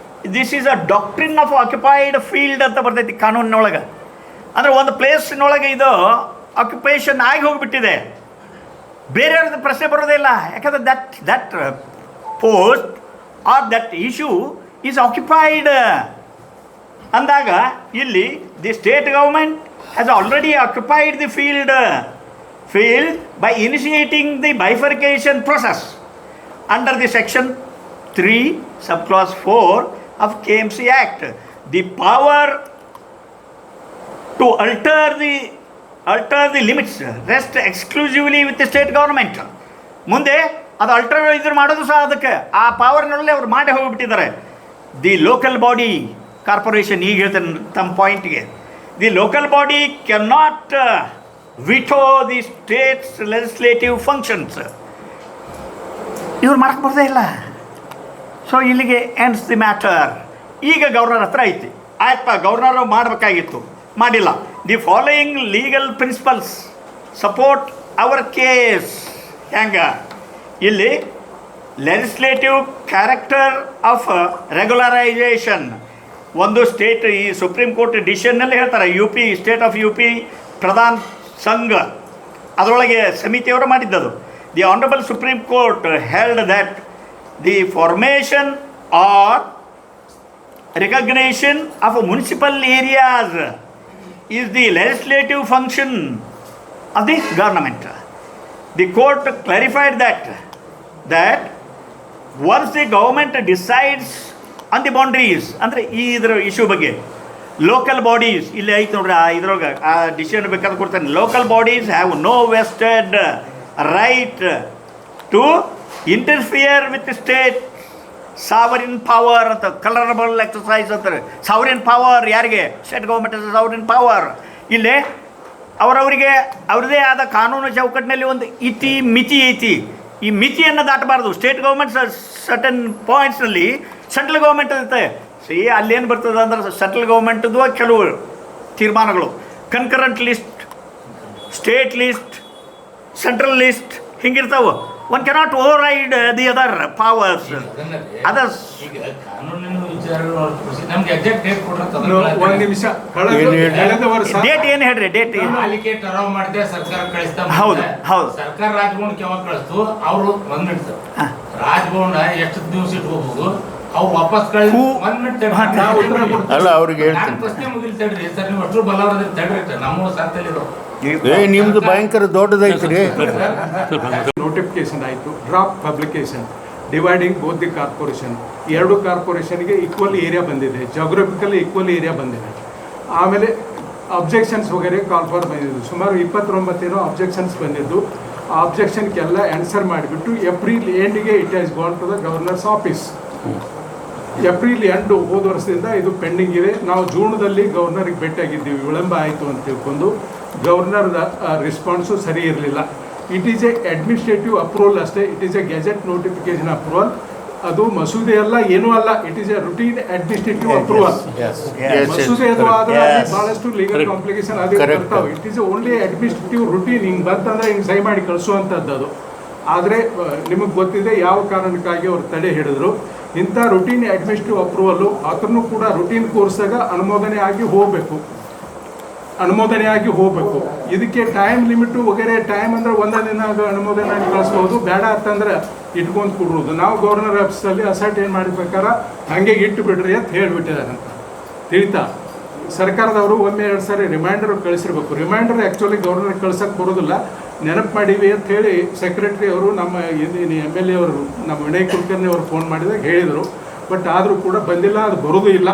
this is a doctrine of occupied field ಅಂತ ಬರ್ತೈತಿ ಕಾನೂನಿನೊಳಗೆ. ಅಂದರೆ ಒಂದು ಪ್ಲೇಸ್ನೊಳಗೆ ಇದು ಆಕ್ಯುಪೇಷನ್ ಆಗಿ ಹೋಗಿಬಿಟ್ಟಿದೆ, ಬೇರೆಯವ್ರದ್ದು ಪ್ರಶ್ನೆ ಬರೋದೇ ಇಲ್ಲ. ಯಾಕಂದರೆ that post or that issue is occupied ಅಂದಾಗ ಇಲ್ಲಿ the state government has already occupied the field by initiating the bifurcation process under the section 3 subclause 4 of KMC Act. The power to alter the limits rests exclusively with the state government. ಮುಂದೆ ಅದು ಅಲ್ಟರ್ ಇದ್ರ ಮಾಡೋದು ಸಹ ಅದಕ್ಕೆ ಆ ಪವರ್ನಲ್ಲೇ ಅವ್ರು ಮಾಡಿ ಹೋಗಿಬಿಟ್ಟಿದ್ದಾರೆ. ದಿ ಲೋಕಲ್ ಬಾಡಿ ಕಾರ್ಪೊರೇಷನ್, ಈಗ ಹೇಳ್ತೇನೆ ತಮ್ಮ ಪಾಯಿಂಟ್ಗೆ, the local body can not veto the states legislative functions. ಇವ್ರು ಮಾಡಕ್ಕೆ ಬರೋದೇ ಇಲ್ಲ. ಸೊ ಇಲ್ಲಿಗೆ ಎಂಡ್ಸ್ ದಿ ಮ್ಯಾಟರ್. ಈಗ ಗವರ್ನರ್ ಹತ್ರ ಐತಿ, ಆಯ್ತಪ್ಪ ಗವರ್ನರು ಮಾಡಬೇಕಾಗಿತ್ತು, ಮಾಡಿಲ್ಲ. The following legal principles support our case. ಹೆಂಗೆ ಇಲ್ಲಿ ಲೆಜಿಸ್ಲೇಟಿವ್ ಕ್ಯಾರೆಕ್ಟರ್ ಆಫ್ ರೆಗ್ಯುಲರೈಸೇಷನ್ ಒಂದು ಸ್ಟೇಟ್, ಈ ಸುಪ್ರೀಂ ಕೋರ್ಟ್ ಡಿಸಿಷನ್ನಲ್ಲಿ ಹೇಳ್ತಾರೆ, UP state of UP Pradhan Sangh ಅದರೊಳಗೆ ಸಮಿತಿಯವರು ಮಾಡಿದ್ದದು. The honourable supreme court held that the formation are recognition of municipal areas is the legislative function of the government. The court clarified that once the government decides on the boundaries, ಅಂದರೆ ಈ ಇದರ issue ಬಗ್ಗೆ local bodies ಇಲ್ಲಿ ಐತೆ ನೋಡ್ರಿ, ಇದ್ರೊಳಗೆ ಆ decision ಬೇಕಾದ್ರೆ ಕೊಡ್ತಾನೆ. Local bodies have no vested right to interfere with state sovereign power ಅಂತ, ಕಲರಬಲ್ ಎಕ್ಸಸೈಸ್ ಅಂತಾರೆ. ಸಾವರಿನ್ ಪವರ್ ಯಾರಿಗೆ? State government sovereign power. ಇಲ್ಲೇ ಅವರವರಿಗೆ ಅವ್ರದ್ದೇ ಆದ ಕಾನೂನು ಚೌಕಟ್ಟಿನಲ್ಲಿ ಒಂದು ಮಿತಿ ಐತಿ. ಈ ಮಿತಿಯನ್ನು ದಾಟಬಾರ್ದು. ಸ್ಟೇಟ್ ಗೌರ್ಮೆಂಟ್ ಸರ್ಟನ್ ಪಾಯಿಂಟ್ಸ್ನಲ್ಲಿ ಸೆಂಟ್ರಲ್ ಗೌರ್ಮೆಂಟ್ ಇರುತ್ತೆ. ಅಲ್ಲೇನು ಬರ್ತದೆ ಅಂದ್ರೆ ಸೆಂಟ್ರಲ್ ಗೌರ್ಮೆಂಟ್ದು ಕೆಲವು ತೀರ್ಮಾನಗಳು concurrent list, state list, central list ಹಿಂಗಿರ್ತಾವೆ. One cannot override the other powers. Others ಈಗ ಕಾನೂನಿನ ವಿಚಾರಗಳು ನಮ್ಗೆ ಎಕ್ಸಾಕ್ಟ್ ಡೇಟ್ ಕೊಡ್ರಿ. ಒಂದು ನಿಮಿಷ, ಕಳೆದ ವರ್ಷ ಡೇಟ್ ಏನು ಹೇಳ್ರಿ? ಡೇಟ್ ಪಾಲಿಕೆ ಟರ್ಮ್ ಮಾಡಿದ್ರೆ ಸರ್ಕಾರ ಕಳಿಸ್ತಾ. ಹೌದು ಹೌದು. ಸರ್ಕಾರ ರಾಜಭವನಕ್ಕೆ ಯಾವಾಗ ಕಳಿಸ್ತು ಅವರು 1 ಮಿನಿಟ್ ರಾಜಭವನ ಎಷ್ಟು ದಿವಸ ಇಟ್ಕೋಬಹುದು, ಅವ್ರು ವಾಪಸ್ ಕಳಿಸಿ 1 ಮಿನಿಟ್ ಅಲ್ಲ ಅವ್ರಿಗೆ ಹೇಳ್ತೀನಿ. ಪ್ರಶ್ನೆ ಮುಗಿಲ್ ತಡ್ರಿ ಸರ್, ನೀವು ಅಷ್ಟು ಬಲವರದ್ರಿ ತಡ್ರಿ, ನಮ್ಮ ಸಾಧ್ಯಲಿರೋ ನಿಮ್ದು ಭಯಂಕರ ದೊಡ್ಡದೈತ್ರಿ. ನೋಟಿಫಿಕೇಶನ್ ಆಯಿತು, draft publication dividing both the corporation. 2 ಕಾರ್ಪೊರೇಷನ್ಗೆ ಈಕ್ವಲ್ ಏರಿಯಾ ಬಂದಿದೆ, ಜಾಗ್ರಫಿಕಲ್ ಈಕ್ವಲ್ ಏರಿಯಾ ಬಂದಿದೆ. ಆಮೇಲೆ ಅಬ್ಜೆಕ್ಷನ್ಸ್ ವಗೇರೆ ಕಾಲ್ ಫಾರ್ ಬಂದಿದ್ದು ಸುಮಾರು 29 ಅಬ್ಜೆಕ್ಷನ್ಸ್ ಬಂದಿದ್ದು. ಆ ಅಬ್ಜೆಕ್ಷನ್ಗೆಲ್ಲ ಆನ್ಸರ್ ಮಾಡಿಬಿಟ್ಟು ಏಪ್ರಿಲ್ ಎಂಡಿಗೆ it has gone to the governor's office. April end ಹೋದ ವರ್ಷದಿಂದ ಇದು ಪೆಂಡಿಂಗ್ ಇದೆ. ನಾವು ಜೂನ್ದಲ್ಲಿ ಗವರ್ನರಿಗೆ ಭೇಟಿಯಾಗಿದ್ದೀವಿ, ವಿಳಂಬ ಆಯಿತು ಅಂತ ತಿಳ್ಕೊಂಡು. ಗವರ್ನರ್ದ ರೆಸ್ಪಾನ್ಸು ಸರಿ ಇರಲಿಲ್ಲ. It is a administrative approval ಅಷ್ಟೇ, it is a gazette notification approval. ಅದು ಮಸೂದೆ ಅಲ್ಲ, ಏನೂ ಅಲ್ಲ. It is a routine administrative approval. ಮಸೂದೆ ಅದು ಆದ್ರೆ ಬಹಳಷ್ಟು ಲೀಗಲ್ ಕಾಂಪ್ಲಿಕೇಶನ್ ಅದು ಬರ್ತಾವೆ. It is only administrative routine. ಹಿಂಗೆ ಬಂತಂದ್ರೆ ಹಿಂಗೆ ಸಹಿ ಮಾಡಿ ಕಳಿಸುವಂಥದ್ದು ಅದು. ಆದರೆ ನಿಮಗೆ ಗೊತ್ತಿದೆ ಯಾವ ಕಾರಣಕ್ಕಾಗಿ ಅವ್ರು ತಡೆ ಹಿಡಿದ್ರು. ಇಂಥ ರುಟೀನ್ ಅಡ್ಮಿನಿಸ್ಟ್ರೇಟಿವ್ ಅಪ್ರೂವಲ್ಲು ಅದನ್ನು ಕೂಡ ರುಟೀನ್ ಕೋರ್ಸಾಗ ಅನುಮೋದನೆ ಆಗಿ ಹೋಗಬೇಕು. ಇದಕ್ಕೆ ಟೈಮ್ ಲಿಮಿಟು ವಗೇರೆ. ಟೈಮ್ ಅಂದರೆ ಒಂದೇ ದಿನ ಅನುಮೋದನೆ ಆಗಿ ಕಳಿಸ್ಬೋದು, ಬೇಡ ಅಂತಂದ್ರೆ ಇಟ್ಕೊಂಡು ಕೊಡ್ಬೋದು. ನಾವು ಗವರ್ನರ್ ಆಫೀಸಲ್ಲಿ ಅಸೈಟ್ ಏನು ಮಾಡಿರ್ಬೇಕಾರ ಹಾಗೆ ಇಟ್ಟು ಬಿಡ್ರಿ ಅಂತ ಹೇಳಿಬಿಟ್ಟಿದ್ದಾರೆ ಅಂತ ತಿಳಿತಾ. ಸರ್ಕಾರದವರು ಒಮ್ಮೆ 2 ಸಾರಿ ರಿಮೈಂಡರ್ ಕಳಿಸಿರ್ಬೇಕು. ರಿಮೈಂಡರ್ ಆ್ಯಕ್ಚುಲಿ ಗವರ್ನರ್ಗೆ ಕಳ್ಸೋಕ್ಕೆ ಬರೋದಿಲ್ಲ, ನೆನಪು ಮಾಡೀವಿ ಅಂತ ಹೇಳಿ ಸೆಕ್ರೆಟ್ರಿ ಅವರು ನಮ್ಮ MLA ಅವರು ನಮ್ಮ ವಿನಯ್ ಕುಲಕರ್ಣಿ ಅವರು ಫೋನ್ ಮಾಡಿದಾಗ ಹೇಳಿದರು. ಬಟ್ ಆದರೂ ಕೂಡ ಬಂದಿಲ್ಲ, ಅದು ಬರೋದು ಇಲ್ಲ.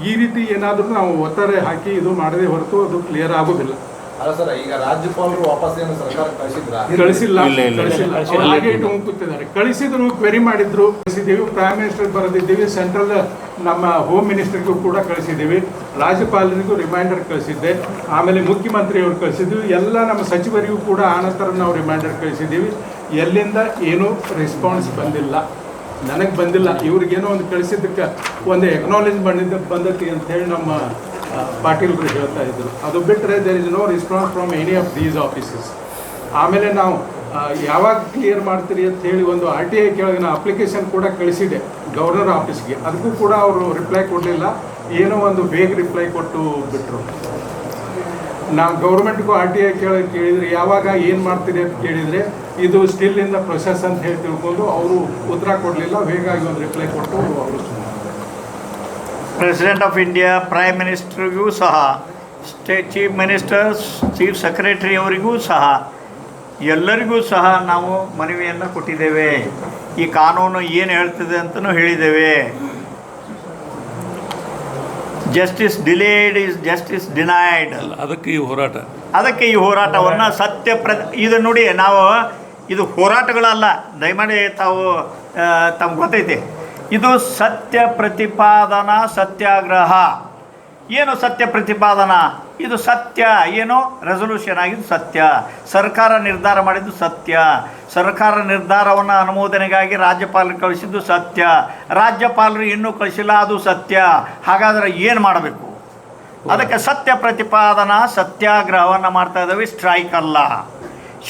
ಈ ರೀತಿ ಏನಾದರೂ ನಾವು ಒತ್ತಾರೆ ಹಾಕಿ ಇದು ಮಾಡದೆ ಹೊರತು ಅದು ಕ್ಲಿಯರ್ ಆಗೋದಿಲ್ಲ. ಅಲ್ಲ ಸರ್, ಈಗ ರಾಜ್ಯಪಾಲರು ವಾಪಸ್ ಏನು ಸರ್ಕಾರ ಕಳಿಸಿಲ್ಲ. ಹಾಗೆ ಇಟ್ಕೊಂಡು ಕೂತಿದ್ದಾರೆ. ಕಳಿಸಿದ್ರು, ಕ್ವೆರಿ ಮಾಡಿದ್ರು, ಕಳಿಸಿದ್ದೀವಿ. ಪ್ರೈಮ್ ಮಿನಿಸ್ಟರ್ ಬರೆದಿದ್ದೀವಿ, ಸೆಂಟ್ರಲ್ ನಮ್ಮ ಹೋಮ್ ಮಿನಿಸ್ಟರ್ಗೂ ಕೂಡ ಕಳಿಸಿದ್ದೀವಿ, ರಾಜ್ಯಪಾಲರಿಗೂ ರಿಮೈಂಡರ್ ಕಳಿಸಿದ್ದೆ, ಆಮೇಲೆ ಮುಖ್ಯಮಂತ್ರಿಯವ್ರು ಕಳಿಸಿದ್ದೀವಿ, ಎಲ್ಲ ನಮ್ಮ ಸಚಿವರಿಗೂ ಕೂಡ ಆನಂತರ ನಾವು ರಿಮೈಂಡರ್ ಕಳಿಸಿದ್ದೀವಿ. ಎಲ್ಲಿಂದ ಏನೂ ರೆಸ್ಪಾನ್ಸ್ ಬಂದಿಲ್ಲ, ನನಗೆ ಬಂದಿಲ್ಲ. ಇವ್ರಿಗೇನೋ ಒಂದು ಕಳಿಸಿದ್ದಕ್ಕೆ ಒಂದು ಎಕ್ನಾಲೇಜ್ ಬಂದತಿ ಅಂತ ಹೇಳಿ ನಮ್ಮ ಪಾಟೀಲ್ರು ಹೇಳ್ತಾ ಇದ್ರು. ಅದು ಬಿಟ್ಟರೆ there is no response from any of these offices. ಆಮೇಲೆ ನಾವು ಯಾವಾಗ ಕ್ಲಿಯರ್ ಮಾಡ್ತೀರಿ ಅಂತ ಹೇಳಿ ಒಂದು RTI ಕೆಳಗಿನ ಅಪ್ಲಿಕೇಶನ್ ಕೂಡ ಕಳಿಸಿದೆ ಗವರ್ನರ್ ಆಫೀಸ್ಗೆ. ಅದಕ್ಕೂ ಕೂಡ ಅವರು ರಿಪ್ಲೈ ಕೊಡಲಿಲ್ಲ, ಏನೋ ಒಂದು ಬೇಗ ರಿಪ್ಲೈ ಕೊಟ್ಟು ಬಿಟ್ಟರು. ನಾವು ಗೌರ್ಮೆಂಟ್ಗೂ RTI ಕೇಳಿದರೆ ಯಾವಾಗ ಏನು ಮಾಡ್ತೀರಿ ಅಂತ ಕೇಳಿದರೆ ಇದು ಸ್ಟಿಲ್ ಇನ್ ದ ಪ್ರೊಸೆಸ್ ಅಂತ ಹೇಳಿ ತಿಳ್ಕೊಂಡು ಅವರು ಉತ್ತರ ಕೊಡಲಿಲ್ಲ. ಬೇಗಾಗಿ ಒಂದು ರಿಪ್ಲೈ ಕೊಟ್ಟು ಅವರು ಪ್ರೆಸಿಡೆಂಟ್ ಆಫ್ ಇಂಡಿಯಾ, ಪ್ರೈಮ್ ಮಿನಿಸ್ಟರ್ಗೂ ಸಹ, state chief ministers, chief secretary ಅವರಿಗೂ ಸಹ, ಎಲ್ಲರಿಗೂ ಸಹ ನಾವು ಮನವಿಯನ್ನು ಕೊಟ್ಟಿದ್ದೇವೆ. ಈ ಕಾನೂನು ಏನು ಹೇಳ್ತಿದೆ ಅಂತಲೂ ಹೇಳಿದ್ದೇವೆ. Justice delayed is justice denied. ಅದಕ್ಕೆ ಈ ಹೋರಾಟವನ್ನು ಇದು ನೋಡಿ, ನಾವು ಇದು ಹೋರಾಟಗಳಲ್ಲ, ದಯಮಾಡಿ ತಮ್ಗೆ ಗೊತ್ತೈತೆ. ಇದು ಸತ್ಯ ಪ್ರತಿಪಾದನಾ ಸತ್ಯಾಗ್ರಹ. ಏನು ಸತ್ಯ ಪ್ರತಿಪಾದನಾ? ಇದು ಸತ್ಯ. ಏನು ರೆಸೊಲ್ಯೂಷನ್ ಆಗಿದ್ದು ಸತ್ಯ. ಸರ್ಕಾರ ನಿರ್ಧಾರ ಮಾಡಿದ್ದು ಸತ್ಯ. ಸರ್ಕಾರ ನಿರ್ಧಾರವನ್ನು ಅನುಮೋದನೆಗಾಗಿ ರಾಜ್ಯಪಾಲರಿಗೆ ಕಳಿಸಿದ್ದು ಸತ್ಯ. ರಾಜ್ಯಪಾಲರು ಇನ್ನೂ ಕಳಿಸಿಲ್ಲ, ಅದು ಸತ್ಯ. ಹಾಗಾದರೆ ಏನು ಮಾಡಬೇಕು? ಅದಕ್ಕೆ ಸತ್ಯ ಪ್ರತಿಪಾದನಾ ಸತ್ಯಾಗ್ರಹವನ್ನು ಮಾಡ್ತಾ ಇದ್ದೇವೆ, ಸ್ಟ್ರೈಕ್ ಅಲ್ಲ.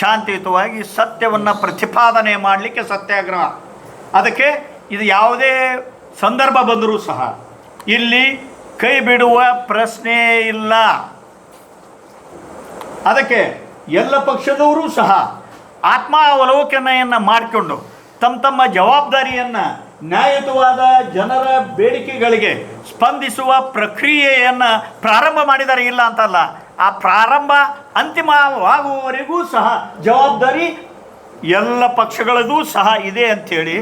ಶಾಂತಿಯುತವಾಗಿ ಸತ್ಯವನ್ನು ಪ್ರತಿಪಾದನೆ ಮಾಡಲಿಕ್ಕೆ ಸತ್ಯಾಗ್ರಹ. ಅದಕ್ಕೆ ಇದು ಯಾವುದೇ ಸಂದರ್ಭ ಬಂದರೂ ಸಹ ಇಲ್ಲಿ ಕೈ ಬಿಡುವ ಪ್ರಶ್ನೆ ಇಲ್ಲ. ಅದಕ್ಕೆ ಎಲ್ಲ ಪಕ್ಷದವರು ಸಹ ಆತ್ಮಾವಲೋಕನೆಯನ್ನು ಮಾಡಿಕೊಂಡು ತಮ್ಮ ಜವಾಬ್ದಾರಿಯನ್ನು ನ್ಯಾಯಯುತವಾದ ಜನರ ಬೇಡಿಕೆಗಳಿಗೆ ಸ್ಪಂದಿಸುವ ಪ್ರಕ್ರಿಯೆಯನ್ನು ಪ್ರಾರಂಭ ಮಾಡಿದ್ದಾರೆ, ಇಲ್ಲ ಅಂತಲ್ಲ. ಆ ಪ್ರಾರಂಭ ಅಂತಿಮವಾಗುವವರೆಗೂ ಸಹ ಜವಾಬ್ದಾರಿ ಎಲ್ಲ ಪಕ್ಷಗಳದ್ದು ಸಹ ಇದೆ ಅಂಥೇಳಿ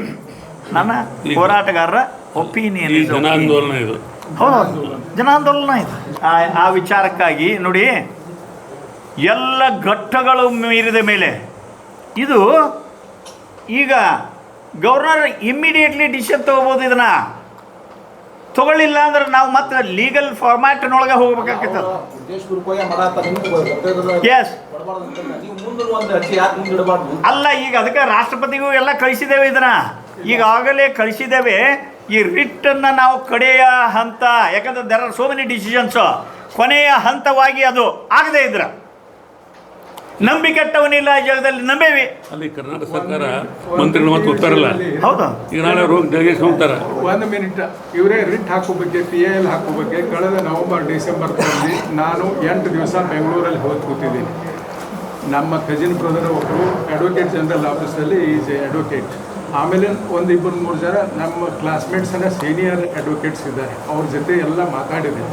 ನನ್ನ ಹೋರಾಟಗಾರರ ಒಪಿನಿಯನ್. ಜನಾಂದೋಲನ ಇದು. ಹೌದು, ಜನಾಂದೋಲನ ಇದು. ಆ ವಿಚಾರಕ್ಕಾಗಿ ನೋಡಿ, ಎಲ್ಲ ಘಟ್ಟಗಳು ಮೀರಿದ ಮೇಲೆ ಇದು ಈಗ ಗವರ್ನರ್ ಇಮ್ಮಿಡಿಯೇಟ್ಲಿ ಡಿಸಿಷನ್ ತೊಗೋಬೋದು. ಇದನ್ನು ತಗೊಳ್ಳಿಲ್ಲ ಅಂದ್ರೆ ನಾವು ಮತ್ತೆ ಲೀಗಲ್ ಫಾರ್ಮ್ಯಾಟ್ನೊಳಗೆ ಹೋಗ್ಬೇಕಾಗ್ತದೆ. ಎಸ್ ಅಲ್ಲ, ಈಗ ಅದಕ್ಕೆ ರಾಷ್ಟ್ರಪತಿಗೂ ಎಲ್ಲ ಕಳಿಸಿದ್ದೇವೆ. ಇದನ್ನು ಈಗಾಗಲೇ ಕಳಿಸಿದ್ದೇವೆ. ಈ ರಿಟ್ಟನ್ನು ನಾವು ಕಡೆಯ ಹಂತ, ಯಾಕಂದ್ರೆ there are so many decisions, ಕೊನೆಯ ಹಂತವಾಗಿ ಅದು ಆಗದೇ ಇದ್ರೆ ನಂಬಿಕೆಟ್ಟವನಿಲ್ಲ ಈ ಜಾಗದಲ್ಲಿ ನಂಬೇವಿ. ಅಲ್ಲಿ ಕರ್ನಾಟಕ ಸರ್ಕಾರ ಮಂತ್ರಿಗಳು ಮತ್ತೆ ಹೋಗ್ತಾರಲ್ಲ, ಹೌದಾ, ಈಗ ನಾಳೆ ರೋಗ ಡೆಲಿಗೇಷನ್ ಹೋಗ್ತಾರೆ. 1 ಮಿನಿಟ್, ಇವರೇ ರಿಟ್ ಹಾಕೋ ಬಗ್ಗೆ, PIL ಹಾಕೋ ಬಗ್ಗೆ ಕಳೆದ ನವೆಂಬರ್ ಡಿಸೆಂಬರ್ನಲ್ಲಿ ನಾನು 8 ದಿವಸ ಬೆಂಗಳೂರಲ್ಲಿ ಹೋಗಿ ಕೂತಿದ್ದೀನಿ. ನಮ್ಮ ಕಜಿನ್ ಬ್ರದರ್ ಒಬ್ಬರು ಅಡ್ವೊಕೇಟ್ ಜನರಲ್ ಆಫೀಸಲ್ಲಿ ಈಸ್ ಅಡ್ವೊಕೇಟ್. ಆಮೇಲೆ 1-2-3 ಜನ ನಮ್ಮ ಕ್ಲಾಸ್ಮೇಟ್ಸನ್ನ ಸೀನಿಯರ್ ಅಡ್ವೊಕೇಟ್ಸ್ ಇದ್ದಾರೆ, ಅವ್ರ ಜೊತೆ ಎಲ್ಲ ಮಾತಾಡಿದೆ.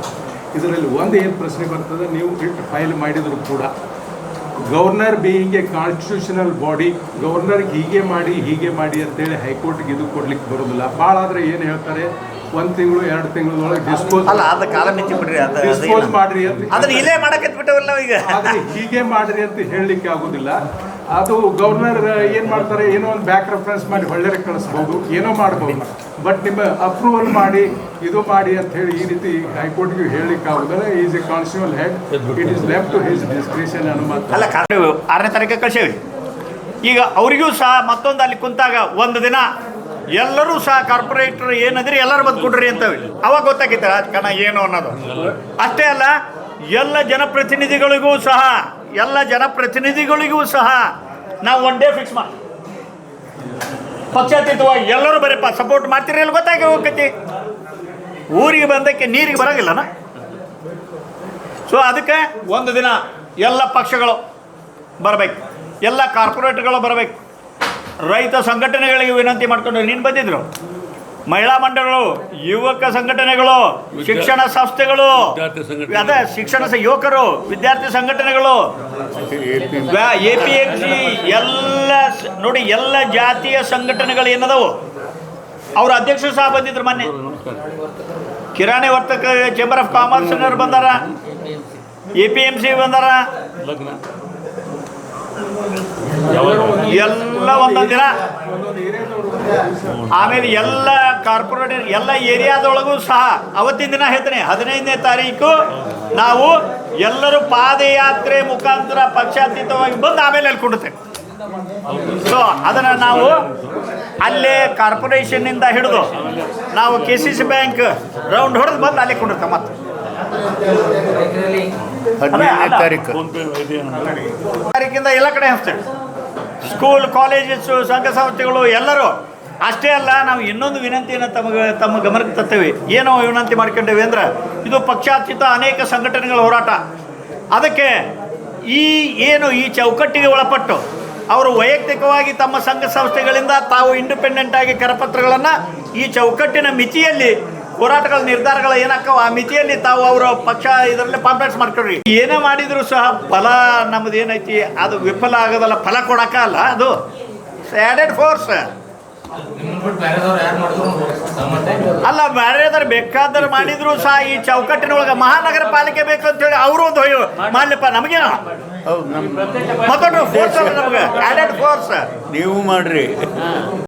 ಇದರಲ್ಲಿ ಏನು ಪ್ರಶ್ನೆ ಬರ್ತದೆ, ನೀವು ರಿಟ್ ಫೈಲ್ ಮಾಡಿದರೂ ಕೂಡ governor being a constitutional body, ಗವರ್ನರ್ಗೆ ಹೀಗೆ ಮಾಡಿ ಅಂತೇಳಿ ಹೈಕೋರ್ಟ್ಗೆ ಇದು ಕೊಡ್ಲಿಕ್ಕೆ ಬರೋದಿಲ್ಲ. ಭಾಳ ಆದರೆ ಏನು ಹೇಳ್ತಾರೆ, 1 ತಿಂಗಳು 2 ತಿಂಗಳೊಳಗೆ ಡಿಸ್ಪೋಸ್ ಅಲ್ಲ, ಅದು ಕಾಲ ಮಿತಿ ಬಿಡ್ರಿ, ಡಿಸ್ಪೋಸ್ ಮಾಡ್ರಿ ಅಂತ, ಅದನ್ನ ಇಲ್ಲೇ ಮಾಡಕ್ಕೆ ಬಿಟ್ಟವಲ್ಲ ಈಗ. ಆದರೆ ಹೀಗೆ ಮಾಡ್ರಿ ಅಂತ ಹೇಳಲಿಕ್ಕೆ ಆಗೋದಿಲ್ಲ. ಅದು ಗವರ್ನರ್ ಏನು ಮಾಡ್ತಾರೆ, ಏನೋ ಒಂದು ಬ್ಯಾಕ್ ರೆಫರೆನ್ಸ್ ಮಾಡಿ ಹೊಳ್ಳೆರೆ ಕಳಿಸ್ಬೋದು, ಏನೋ ಮಾಡ್ಬೋದು. ಬಟ್ ನಿಮ್ಮ ಅಪ್ರೂವಲ್ ಮಾಡಿ ಇದು ಮಾಡಿ ಅಂತ ಹೇಳಿ ಈ ರೀತಿ ಹೈಕೋರ್ಟ್ಗೆ ಹೇಳಲಿಕ್ಕೆ ಆಗೋದಿಲ್ಲ. Is a constitutional head, it is left to his discretion ಅನ್ನೋ ಮಾತು. ಅಲ್ಲ, 6ನೇ ತಾರೀಕು ಕಳಿಸೇವಿ. ಈಗ ಅವರಿಗೂ ಸಹ ಮತ್ತೊಂದು ಅಲ್ಲಿ ಕುಂತಾಗ ಒಂದು ದಿನ ಎಲ್ಲರೂ ಸಹ ಕಾರ್ಪೊರೇಟರ್ ಏನಂದ್ರಿ ಎಲ್ಲರೂ ಬಂದ್ಕೊಡ್ರಿ ಅಂತೇಳಿ ಅವಾಗ ಗೊತ್ತಾಗಿತ್ತು ರಾಜಕಾರಣ ಏನು ಅನ್ನೋದು. ಅಷ್ಟೇ ಅಲ್ಲ, ಎಲ್ಲ ಜನಪ್ರತಿನಿಧಿಗಳಿಗೂ ಸಹ ನಾವು 1 ಡೇ ಫಿಕ್ಸ್ ಮಾಡಿ ಪಕ್ಷಾತೀತವಾಗಿ ಎಲ್ಲರೂ ಬರೀಪ್ಪ ಸಪೋರ್ಟ್ ಮಾಡ್ತೀರಿ ಎಲ್ಲ ಗೊತ್ತಾಗಿ ಹೋಗ್ತೈತಿ. ಊರಿಗೆ ಬಂದಕ್ಕೆ ನೀರಿಗೆ ಬರೋಂಗಿಲ್ಲನ. ಸೊ ಅದಕ್ಕೆ 1 ದಿನ ಎಲ್ಲ ಪಕ್ಷಗಳು ಬರಬೇಕು, ಎಲ್ಲ ಕಾರ್ಪೊರೇಟ್ಗಳು ಬರಬೇಕು. ರೈತ ಸಂಘಟನೆಗಳಿಗೆ ವಿನಂತಿ ಮಾಡ್ಕೊಂಡು ನೀನು ಬಂದಿದ್ರು, ಮಹಿಳಾ ಮಂಡಳಗಳು, ಯುವಕ ಸಂಘಟನೆಗಳು, ಶಿಕ್ಷಣ ಸಂಸ್ಥೆಗಳು, ಅದೇ ಯುವಕರು, ವಿದ್ಯಾರ್ಥಿ ಸಂಘಟನೆಗಳು, APMC ಎಲ್ಲ ನೋಡಿ, ಎಲ್ಲ ಜಾತಿಯ ಸಂಘಟನೆಗಳು ಏನದವು ಅವ್ರ ಅಧ್ಯಕ್ಷರು ಸಹ ಬಂದಿದ್ರು. ಮೊನ್ನೆ ಕಿರಾಣಿ ವರ್ತಕ ಚೇಂಬರ್ ಆಫ್ ಕಾಮರ್ಸ್ ಬಂದಾರ, APMC ಬಂದಾರ, ಎಲ್ಲ ಒಂದೊಂದು ದಿನ. ಆಮೇಲೆ ಎಲ್ಲ ಕಾರ್ಪೊರೇಟರ್ ಎಲ್ಲ ಏರಿಯಾದೊಳಗೂ ಸಹ ಅವತ್ತಿನ ದಿನ ಹೇಳ್ತೇನೆ, 15ನೇ ತಾರೀಕು ನಾವು ಎಲ್ಲರೂ ಪಾದಯಾತ್ರೆ ಮುಖಾಂತರ ಪಕ್ಷಾತೀತವಾಗಿ ಬಂದು ಆಮೇಲೆ ಅಲ್ಲಿ ಕೊಡುತ್ತೇವೆ. ಸೊ ಅದನ್ನು ನಾವು ಅಲ್ಲೇ ಕಾರ್ಪೊರೇಷನ್ನಿಂದ ಹಿಡಿದು ನಾವು KCC ಬ್ಯಾಂಕ್ ರೌಂಡ್ ಹೊಡೆದು ಬಂದು ಅಲ್ಲೇ ಕೊಡುತ್ತೇವೆ. ಮತ್ತೆ 15ನೇ ತಾರೀಕು ತಾರೀಕಿಂದ ಎಲ್ಲ ಕಡೆ ಹಚ್ತೇವೆ. ಸ್ಕೂಲ್, ಕಾಲೇಜಸ್, ಸಂಘ ಸಂಸ್ಥೆಗಳು ಎಲ್ಲರೂ. ಅಷ್ಟೇ ಅಲ್ಲ, ನಾವು ಇನ್ನೊಂದು ವಿನಂತಿಯನ್ನು ತಮ್ಮ ಗಮನಕ್ಕೆ ತರ್ತೇವೆ. ಏನೋ ವಿನಂತಿ ಮಾಡ್ಕೊಂಡೇವೆ ಅಂದ್ರೆ, ಇದು ಪಕ್ಷಾತೀತ ಅನೇಕ ಸಂಘಟನೆಗಳ ಹೋರಾಟ. ಅದಕ್ಕೆ ಈ ಚೌಕಟ್ಟಿಗೆ ಒಳಪಟ್ಟು ಅವರು ವೈಯಕ್ತಿಕವಾಗಿ ತಮ್ಮ ಸಂಘ ಸಂಸ್ಥೆಗಳಿಂದ ತಾವು ಇಂಡಿಪೆಂಡೆಂಟ್ ಆಗಿ ಕರಪತ್ರಗಳನ್ನು ಈ ಚೌಕಟ್ಟಿನ ಮಿತಿಯಲ್ಲಿ ಹೋರಾಟಗಳ ನಿರ್ಧಾರಗಳು ಏನಾಕ್ಕವ ಆ ಮಿತಿಯಲ್ಲಿ ತಾವು ಅವರ ಪಕ್ಷ ಇದರಲ್ಲಿ ಪಾಂಪ್ಲೆಟ್ಸ್ ಮಾಡ್ಕೊಳ್ರಿ. ಏನೇ ಮಾಡಿದ್ರು ಸಹ ಫಲ ನಮ್ಮದು ಏನೈತಿ ಅದು ವಿಫಲ ಆಗೋದಲ್ಲ, ಫಲ ಕೊಡೋಕ್ಕಲ್ಲ. ಅದು ಆ್ಯಡೆಡ್ ಫೋರ್ಸ್ ಅಲ್ಲ. ಬೇರೆದವ್ರು ಬೇಕಾದ್ರೆ ಮಾಡಿದ್ರು ಸಹ ಈ ಚೌಕಟ್ಟಿನೊಳಗೆ ಮಹಾನಗರ ಪಾಲಿಕೆ ಬೇಕು ಅಂತೇಳಿ ಅವರು ಒಂದು ಮಾಡ್ಲಿಪ್ಪ, ನಮಗೇನು ಮತ್ತೊಂದು ಫೋರ್ಸ್ ಅಲ್ಲ, ನಮಗೆ ಆ್ಯಡೆಡ್ ಫೋರ್ಸ್ ನೀವು ಮಾಡ್ರಿ.